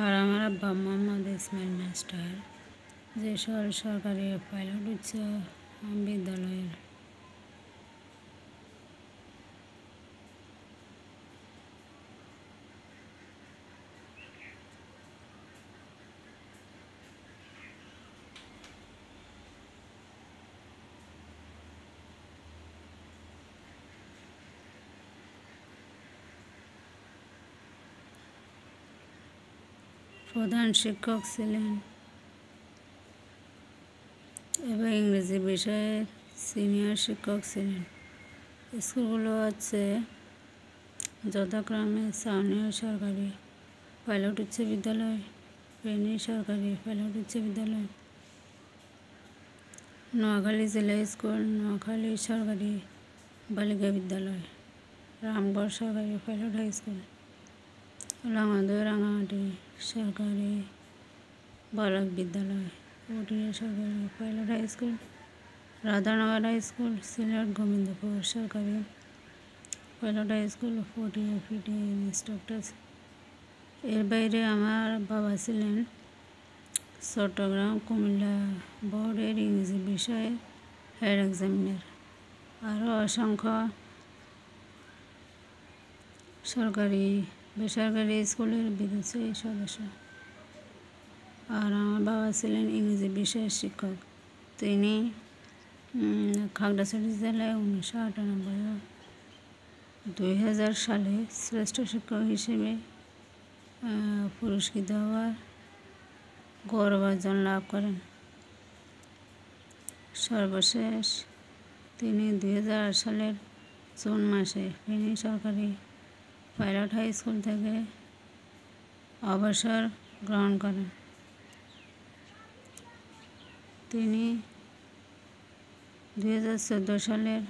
আর আমার আব্বা মোহাম্মদ ইসমাইল মাস্টার যশোর সরকারি পাইলট উচ্চ বিদ্যালয়ের প্রধান শিক্ষক ছিলেন এবং ইংরেজি বিষয়ের সিনিয়র শিক্ষক ছিলেন। স্কুলগুলো হচ্ছে যথাক্রমে সাউনিয়া সরকারি পাইলট উচ্চ বিদ্যালয়, ফেনী সরকারি পাইলট উচ্চ বিদ্যালয়, নোয়াখালী জেলা স্কুল, নোয়াখালী সরকারি বালিকা বিদ্যালয়, রামগড় সরকারি pilot high school, Rangamati Rangamati সরকারি বালক বিদ্যালয়, পটিয়া সরকারি pilot high school, Radhanagar high school, Sylhet Gobindapur সরকারি পাইলট হাই স্কুল, পটিয়া ফিটি ইন্সট্রাক্টর। এর বাইরে আমার বাবা ছিলেন চট্টগ্রাম কুমিল্লা বোর্ডের ইংরেজি বিষয়ে হেড এক্সামিনার। আরও অসংখ্য সরকারি বেসরকারি স্কুলের বিদেশি সদস্য। আর আমার বাবা ছিলেন ইংরেজি বিষয়ের শিক্ষক। তিনি খাগড়াছড়ি জেলায় 1998 ও 2000 সালে শ্রেষ্ঠ শিক্ষক হিসেবে পুরস্কৃত হওয়ার গৌরবার্জন লাভ করেন। সর্বশেষ তিনি 2008 সালের জুন মাসে ফেনী সরকারি পাইলট হাই স্কুল থেকে অবসর গ্রহণ করেন। তিনি 2014 সালের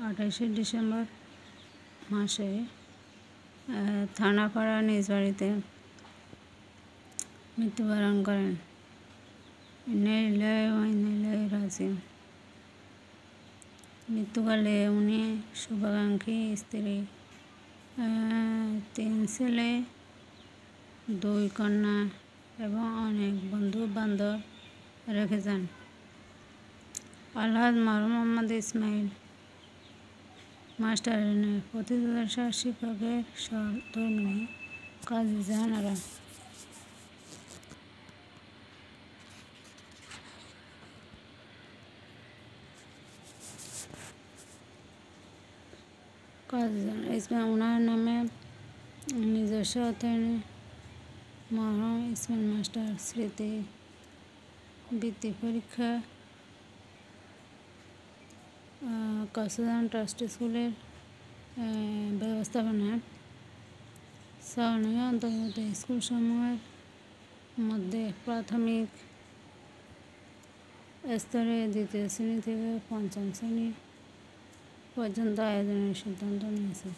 28শে ডিসেম্বর মাসে থানাপাড়া নিজ বাড়িতে মৃত্যুবরণ করেন। মৃত্যুকালে উনি শুভাকাঙ্ক্ষী স্ত্রী, 3 ছেলে 2 কন্যা এবং অনেক বন্ধু বান্ধব রেখে যান। আলহাজ মরহুম মোহাম্মদ ইসমাইল মাস্টারের প্রতিষ্ঠাতা শিক্ষকের সহধর্মিণী কাজী জাহানারা ইসমাইল ওনার নামে নিজস্ব অর্থায়নে মরহুম ইসমাইল মাস্টার স্মৃতি বৃত্তি পরীক্ষা কক্সবাজার ট্রাস্ট স্কুলের ব্যবস্থাপনায় সাউনিয়া অন্তর্গত স্কুলসমূহের মধ্যে প্রাথমিক স্তরে 2য় শ্রেণী থেকে 5ম শ্রেণী পর্যন্ত আয়োজনের সিদ্ধান্ত নিয়েছে।